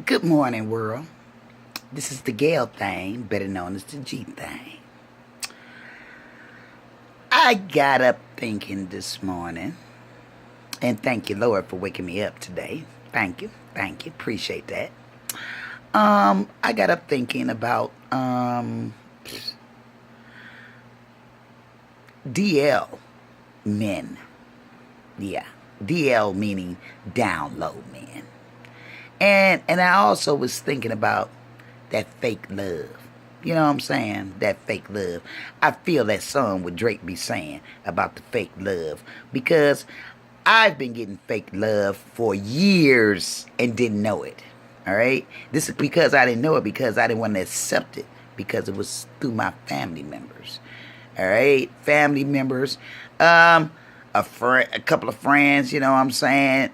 Good morning, world. This is the Gale thing, better known as the G thing. I got up thinking this morning, and thank you, Lord, for waking me up today. Thank you, appreciate that. I got up thinking about DL men. Yeah, DL meaning down low men. And I also was thinking about that fake love. You know what I'm saying? That fake love. I feel that song what Drake be saying about the fake love. Because I've been getting fake love for years and didn't know it. Alright? This is because I didn't know it, because I didn't want to accept it. Because it was through my family members. Alright? Family members. A couple of friends, you know what I'm saying?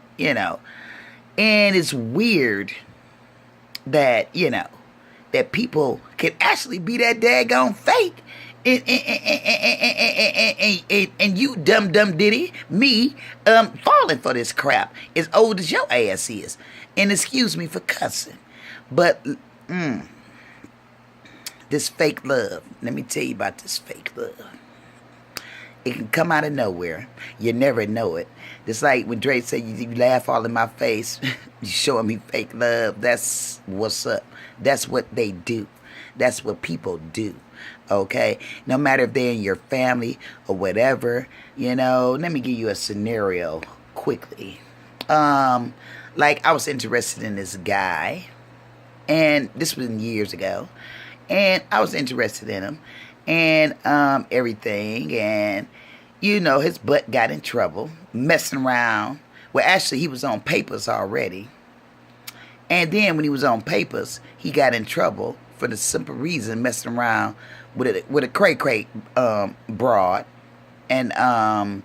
And it's weird that, that people can actually be that daggone fake. And you dumb diddy, me, falling for this crap as old as your ass is. And excuse me for cussing. But, this fake love. Let me tell you about this fake love. It can come out of nowhere. You never know it. Just like when Drake said, you laugh all in my face, you showing me fake love. That's what's up. That's what they do. That's what people do. Okay? No matter if they're in your family or whatever, let me give you a scenario quickly. Like I was interested in this guy, and this was years ago, and I was interested in him, and everything, and his butt got in trouble messing around. Well, actually, he was on papers already, and then when he was on papers, he got in trouble for the simple reason messing around with a cray broad, and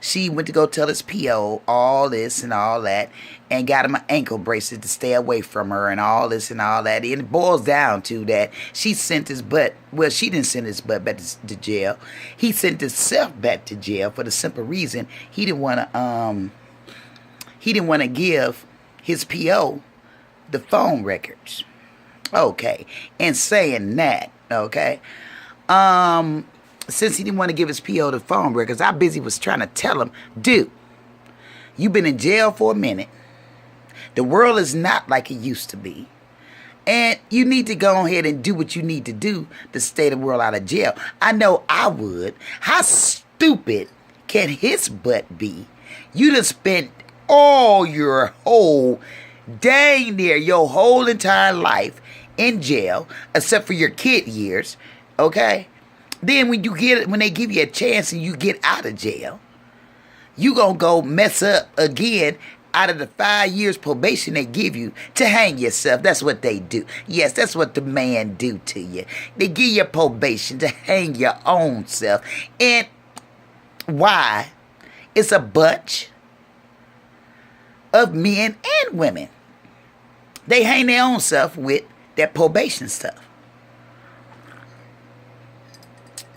she went to go tell his PO all this and all that, and got him an ankle bracelet to stay away from her and all this and all that. And it boils down to that she sent his butt, well, she didn't send his butt back to jail. He sent himself back to jail for the simple reason he didn't want to give his PO the phone records. Okay. And saying that, okay, since he didn't want to give his PO the phone records, I busy was trying to tell him, dude, you've been in jail for a minute. The world is not like it used to be. And you need to go ahead and do what you need to do to stay the world out of jail. I know I would. How stupid can his butt be? You done spent all your whole, dang near your whole entire life in jail, except for your kid years, okay? Then when they give you a chance and you get out of jail, you gonna go mess up again out of the 5 years probation they give you to hang yourself. That's what they do. Yes, that's what the man do to you. They give you probation to hang your own self. And why? It's a bunch of men and women. They hang their own self with that probation stuff.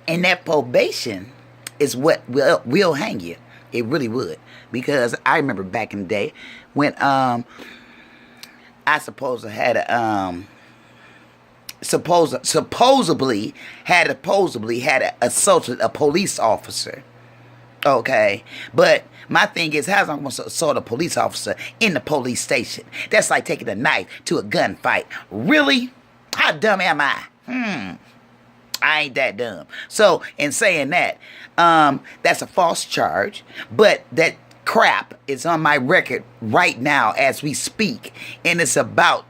And that probation is what will hang you. It really would. Because I remember back in the day when I supposedly had assaulted a police officer. Okay. But my thing is, how's I going to assault a police officer in the police station? That's like taking a knife to a gunfight. Really? How dumb am I? I ain't that dumb. So, in saying that, that's a false charge, but that crap is on my record right now as we speak, and it's about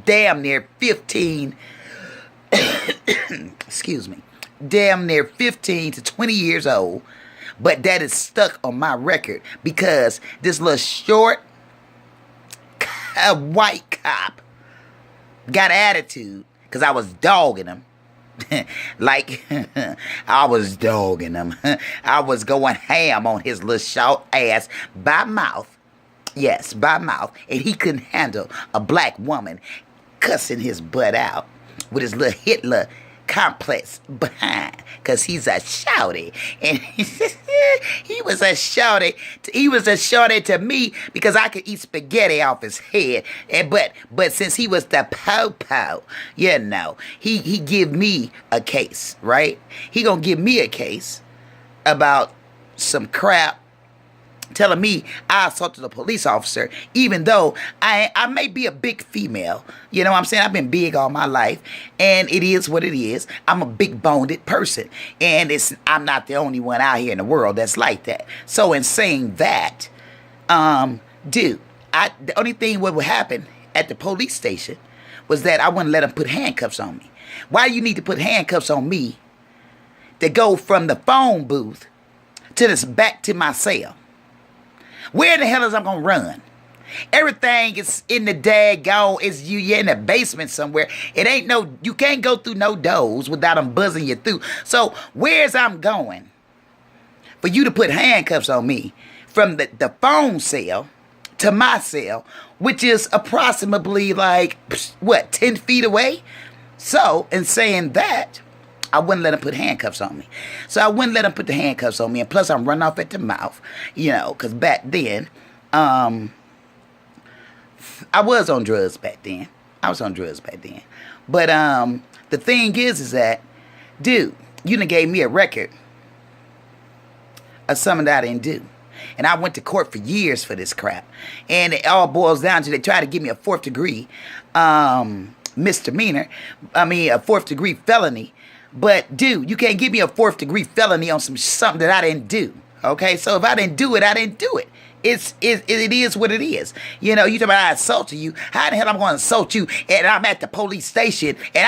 damn near 15, excuse me, damn near 15 to 20 years old, but that is stuck on my record because this little short, white cop got attitude because I was dogging him. Like, I was dogging him. I was going ham on his little short ass by mouth. Yes, by mouth. And he couldn't handle a black woman cussing his butt out with his little Hitler complex behind, because he's a shouty. And he was a shouty. He was a shouty to me because I could eat spaghetti off his head. And but since he was the po-po, you know, he give me a case, right? He gonna give me a case about some crap, telling me I assaulted a police officer, even though I may be a big female. You know what I'm saying? I've been big all my life, and it is what it is. I'm a big-boned person, and I'm not the only one out here in the world that's like that. So in saying that, dude, the only thing what would happen at the police station was that I wouldn't let them put handcuffs on me. Why do you need to put handcuffs on me to go from the phone booth to this back to my cell? Where the hell is I gonna run? Everything is in the daggone, you're in the basement somewhere. It ain't no, you can't go through no doors without them buzzing you through. So where's I'm going for you to put handcuffs on me from the phone cell to my cell, which is approximately like, what, 10 feet away? So in saying that, I wouldn't let him put handcuffs on me. So I wouldn't let him put the handcuffs on me. And plus, I'm running off at the mouth, you know, because back then, I was on drugs back then. But the thing is that, dude, you done gave me a record of something that I didn't do. And I went to court for years for this crap. And it all boils down to they try to give me a 4th degree misdemeanor. A 4th degree felony. But, dude, you can't give me a 4th degree felony on something that I didn't do. Okay? So if I didn't do it, I didn't do it. It is what it is. You know, you talking about I assaulted you. How the hell I'm going to assault you and I'm at the police station and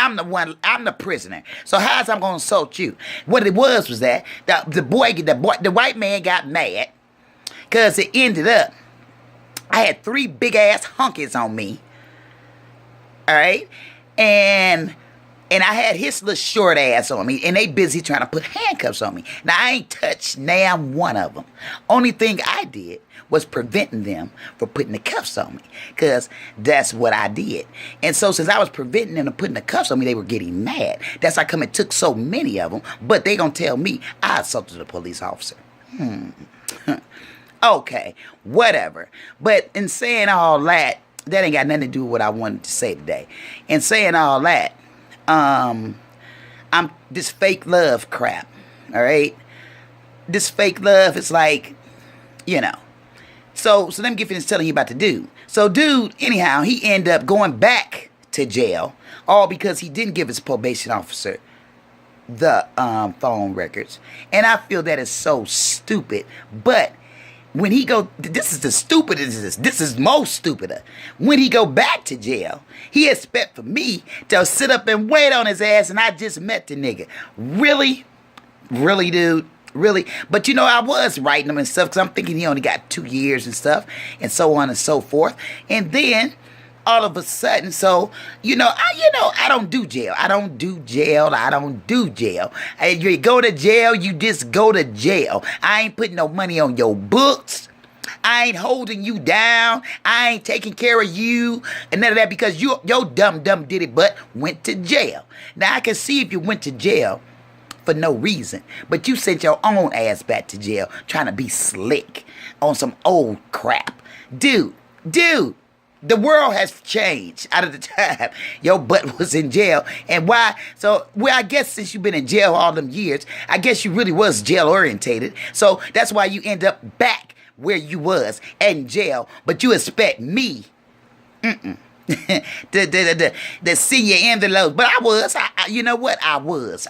I'm the prisoner. So how's I'm going to assault you? What it was that the white man got mad because it ended up, I had 3 big ass hunkies on me. All right? And I had his little short ass on me, and they busy trying to put handcuffs on me. Now, I ain't touched damn one of them. Only thing I did was preventing them from putting the cuffs on me, because that's what I did. And so, since I was preventing them from putting the cuffs on me, they were getting mad. That's how come it took so many of them, but they gonna tell me I assaulted a police officer. Okay, whatever. But in saying all that ain't got nothing to do with what I wanted to say today. In saying all that, I'm this fake love crap, all right? This fake love is like, you know. So let me get finished telling you about the dude. So dude, anyhow, he ended up going back to jail, all because he didn't give his probation officer the phone records. And I feel that is so stupid. But when he go, this is the stupidest. This is most stupider. When he go back to jail, he expect for me to sit up and wait on his ass, and I just met the nigga. Really, dude, really. But you know, I was writing him and stuff because I'm thinking he only got 2 years and stuff, and so on and so forth. And then all of a sudden, so I don't do jail. And you go to jail, you just go to jail. I ain't putting no money on your books. I ain't holding you down. I ain't taking care of you and none of that, because your dumb did it but went to jail. Now I can see if you went to jail for no reason, but you sent your own ass back to jail trying to be slick on some old crap. Dude. The world has changed out of the time your butt was in jail. And why? So, well, I guess since you've been in jail all them years, I guess you really was jail orientated. So that's why you end up back where you was in jail. But you expect me to send you envelopes. But you know what? I was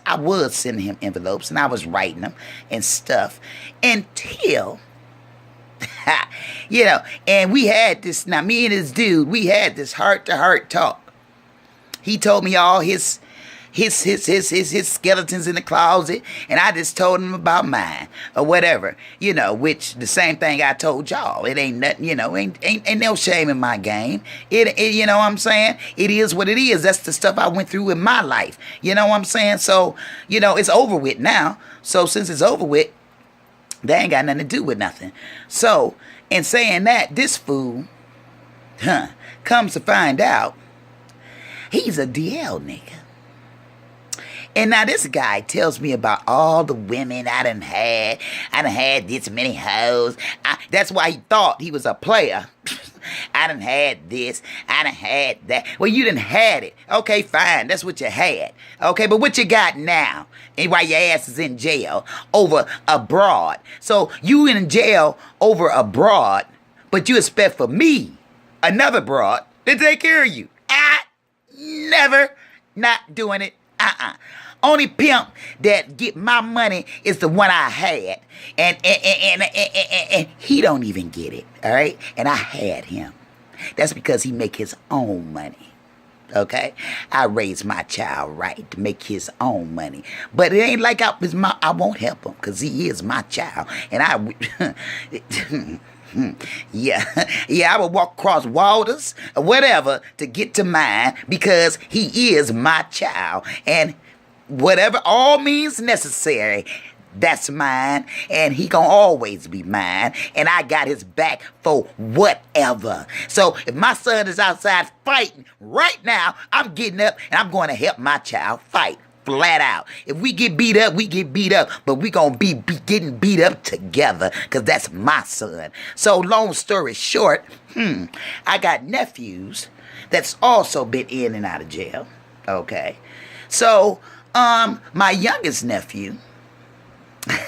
sending him envelopes, and I was writing them and stuff until... and we had this, now me and this dude, we had this heart-to-heart talk. He told me all his skeletons in the closet, and I just told him about mine, or whatever, which the same thing I told y'all. It ain't nothing, ain't no shame in my game. It you know what I'm saying? It is what it is. That's the stuff I went through in my life. You know what I'm saying? So, it's over with now. So since it's over with, they ain't got nothing to do with nothing. So, in saying that, this fool, comes to find out, he's a DL nigga. And now this guy tells me about all the women I done had. I done had this many hoes. That's why he thought he was a player. I done had this. I done had that. Well, you done had it. Okay, fine. That's what you had. Okay, but what you got now? And why your ass is in jail over abroad. So you in jail over abroad, but you expect for me, another broad, to take care of you. Never. Not doing it. Only pimp that get my money is the one I had. And he don't even get it. All right? And I had him. That's because he make his own money. Okay? I raised my child right to make his own money. But it ain't like I won't help him because he is my child. And I would walk across waters or whatever to get to mine because he is my child. And whatever all means necessary, that's mine. And he gonna always be mine. And I got his back for whatever. So if my son is outside fighting right now, I'm getting up and I'm going to help my child fight. Flat out. If we get beat up, we get beat up. But we gonna be getting beat up together. Because that's my son. So long story short, I got nephews that's also been in and out of jail. Okay. So, my youngest nephew. Whoa,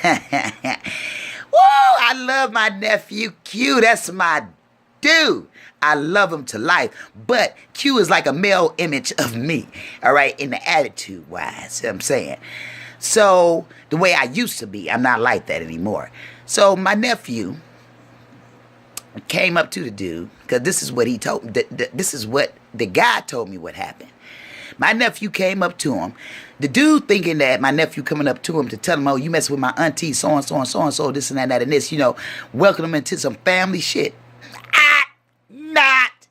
I love my nephew Q. That's my dude. I love him to life. But Q is like a male image of me. All right. In the attitude wise. You know what I'm saying. So the way I used to be, I'm not like that anymore. So my nephew came up to the dude. Because this is what he told me. This is what the guy told me what happened. My nephew came up to him. The dude thinking that my nephew coming up to him to tell him, oh, you mess with my auntie, so-and-so and so-and-so, this and that and this, welcome him into some family shit. Not.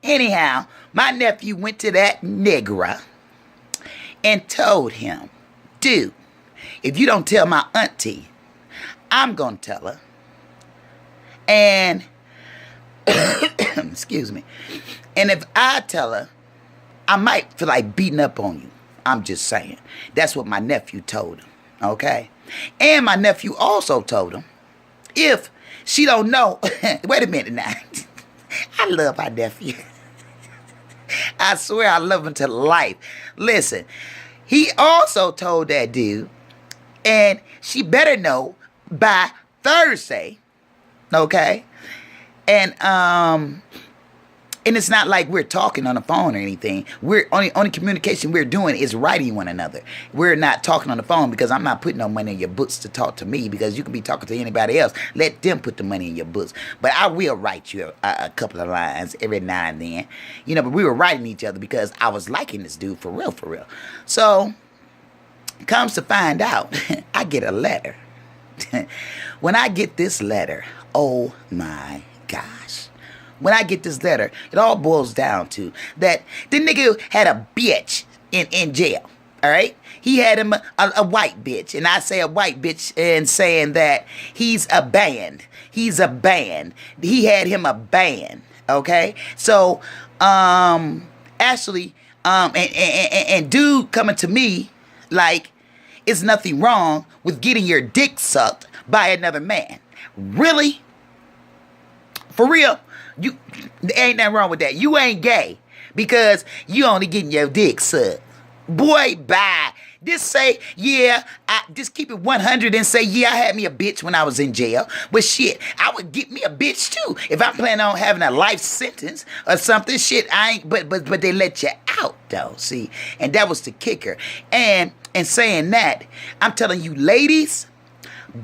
Anyhow, my nephew went to that nigger and told him, dude, if you don't tell my auntie, I'm going to tell her. And, excuse me, and if I tell her, I might feel like beating up on you. I'm just saying. That's what my nephew told him. Okay? And my nephew also told him, if she don't know, wait a minute now. I love my nephew. I swear I love him to life. Listen, he also told that dude, and she better know by Thursday. Okay? And it's not like we're talking on the phone or anything. We're only communication we're doing is writing one another. We're not talking on the phone because I'm not putting no money in your books to talk to me because you can be talking to anybody else. Let them put the money in your books. But I will write you a couple of lines every now and then. But we were writing each other because I was liking this dude for real, for real. So, comes to find out, I get a letter. When I get this letter, oh my gosh. When I get this letter, it all boils down to that the nigga had a bitch in jail, all right? He had him a white bitch, and I say a white bitch and saying that he's a band. He's a band. He had him a band, okay? So, actually, and dude coming to me like, it's nothing wrong with getting your dick sucked by another man. Really? For real? There ain't nothing wrong with that. You ain't gay because you only getting your dick sucked. Boy, bye. Just say, yeah, just keep it 100 and say, yeah, I had me a bitch when I was in jail. But shit, I would get me a bitch too. If I'm planning on having a life sentence or something, shit, I ain't, but they let you out though, see? And that was the kicker. And saying that, I'm telling you, ladies,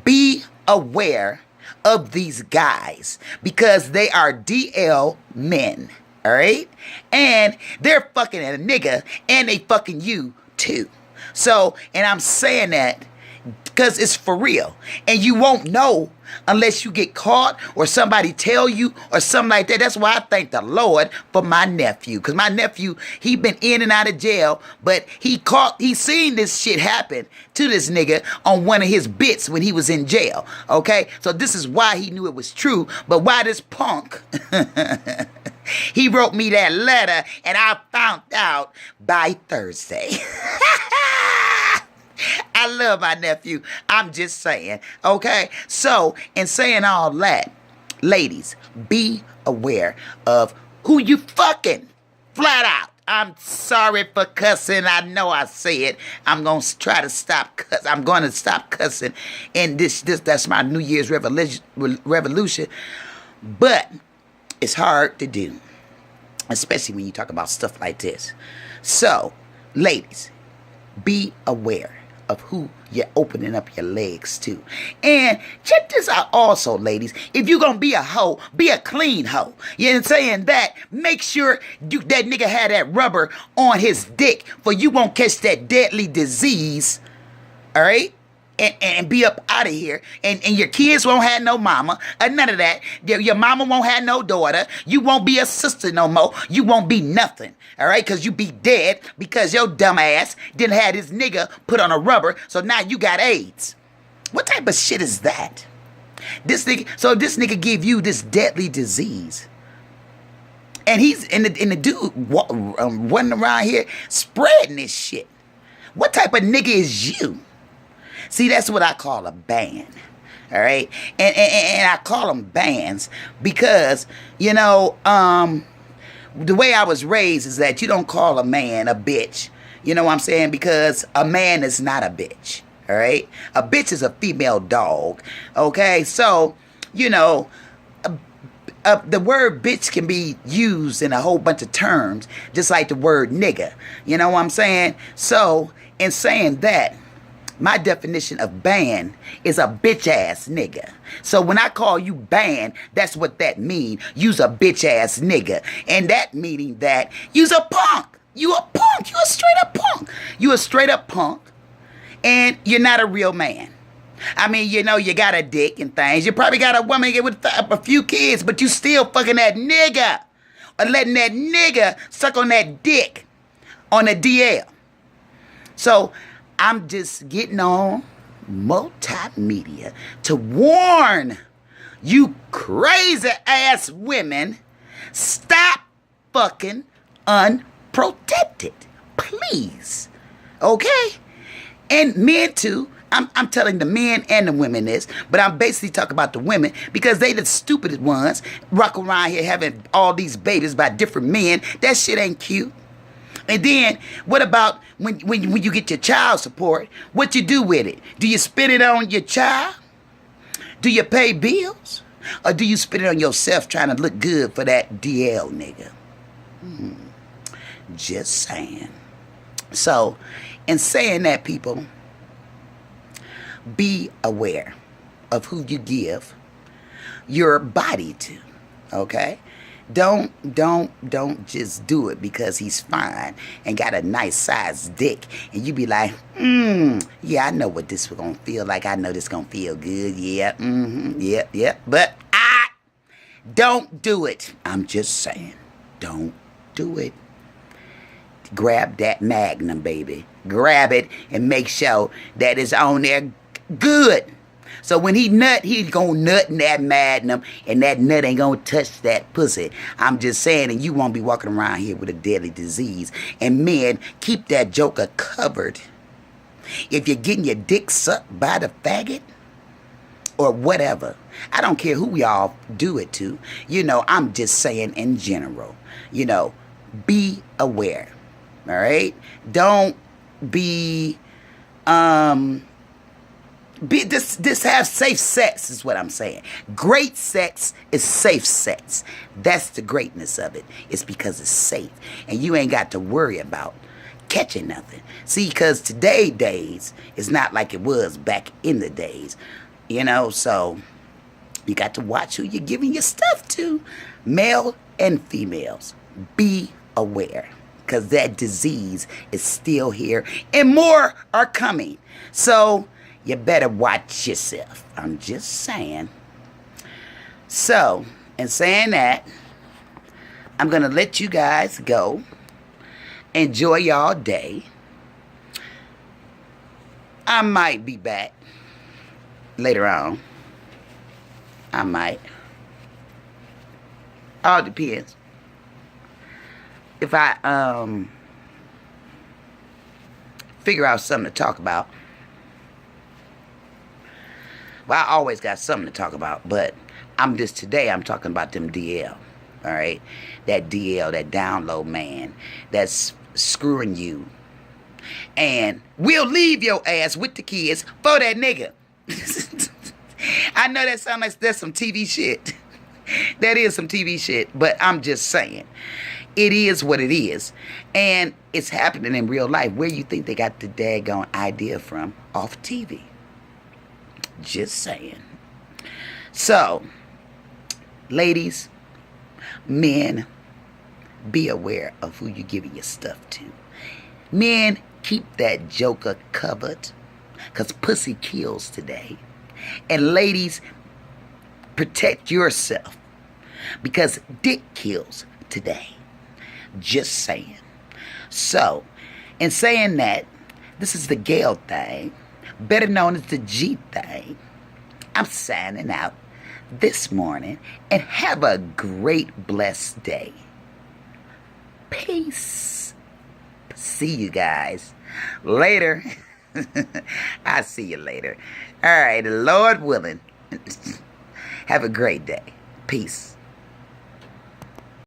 be aware of these guys because they are DL men, all right? And they're fucking a nigga and they fucking you too. So, and I'm saying that because it's for real. And you won't know unless you get caught or somebody tell you or something like that. That's why I thank the Lord for my nephew. Because my nephew, he been in and out of jail, but he seen this shit happen to this nigga on one of his bits when he was in jail. Okay? So this is why he knew it was true. But why this punk, he wrote me that letter and I found out by Thursday. I love my nephew. I'm just saying. Okay? So, in saying all that, ladies, be aware of who you fucking. Flat out. I'm sorry for cussing. I know I say it. I'm going to try to stop cussing. I'm going to stop cussing. And that's my New Year's revolution. But it's hard to do, especially when you talk about stuff like this. So, ladies, be aware of who you're opening up your legs to. And check this out also, ladies. If you're going to be a hoe, be a clean hoe. You know what I'm saying? That, make sure that nigga had that rubber on his dick for you won't catch that deadly disease. All right? And be up out of here. And your kids won't have no mama. None of that. Your mama won't have no daughter. You won't be a sister no more. You won't be nothing. All right? Because you be dead because your dumb ass didn't have this nigga put on a rubber. So now you got AIDS. What type of shit is that? This nigga give you this deadly disease. And the dude running around here spreading this shit. What type of nigga is you? See, that's what I call a ban. All right? And I call them bans because, the way I was raised is that you don't call a man a bitch. You know what I'm saying? Because a man is not a bitch. All right? A bitch is a female dog. Okay? So, the word bitch can be used in a whole bunch of terms, just like the word nigga. You know what I'm saying? So, in saying that, my definition of ban is a bitch ass nigga. So when I call you ban, that's what that mean. You's a bitch ass nigga. And that meaning that you's a punk. You a punk. You a straight up punk. You a straight up punk. And you're not a real man. I mean, you got a dick and things. You probably got a woman with a few kids, but you still fucking that nigga. Or letting that nigga suck on that dick on a DL. So I'm just getting on multimedia to warn you crazy ass women, stop fucking unprotected. Please. Okay? And men too. I'm telling the men and the women this, but I'm basically talking about the women because they the stupidest ones rock around here having all these babies by different men. That shit ain't cute. And then, what about when you get your child support? What you do with it? Do you spend it on your child? Do you pay bills? Or do you spend it on yourself trying to look good for that DL nigga? Just saying. So, in saying that, people, be aware of who you give your body to, okay? Don't just do it because he's fine and got a nice sized dick and you be like, yeah, I know what this is gonna feel like. I know this gonna feel good. Yeah, yeah. But I don't do it. I'm just saying, don't do it. Grab that Magnum, baby. Grab it and make sure that it's on there good. So when he nut, he's gonna nut in that Magnum, and that nut ain't gonna touch that pussy. I'm just saying, and you won't be walking around here with a deadly disease. And men, keep that joker covered. If you're getting your dick sucked by the faggot, or whatever, I don't care who y'all do it to. I'm just saying in general. Be aware. All right? Don't be this have safe sex is what I'm saying. Great sex is safe sex. That's the greatness of it. It's because it's safe. And you ain't got to worry about catching nothing. See, because today days is not like it was back in the days. So you got to watch who you're giving your stuff to. Male and females. Be aware. Because that disease is still here. And more are coming. So you better watch yourself. I'm just saying. So, in saying that, I'm going to let you guys go. Enjoy y'all day. I might be back later on. I might. All depends. If I figure out something to talk about. Well, I always got something to talk about, but today I'm talking about them DL. All right, that DL, that download man, that's screwing you, and we'll leave your ass with the kids for that nigga. I know that sounds like that's some TV shit. That is some TV shit, but I'm just saying. It is what it is. And it's happening in real life. Where you think they got the daggone idea from? Off TV. Just saying. So, ladies, men, be aware of who you're giving your stuff to. Men, keep that joker covered, because pussy kills today. And ladies, protect yourself, because dick kills today. Just saying. So, in saying that, this is the Gale thing, better known as the G thing. I'm signing out this morning, and have a great, blessed day. Peace. See you guys later. I'll see you later. All right, Lord willing. Have a great day. Peace.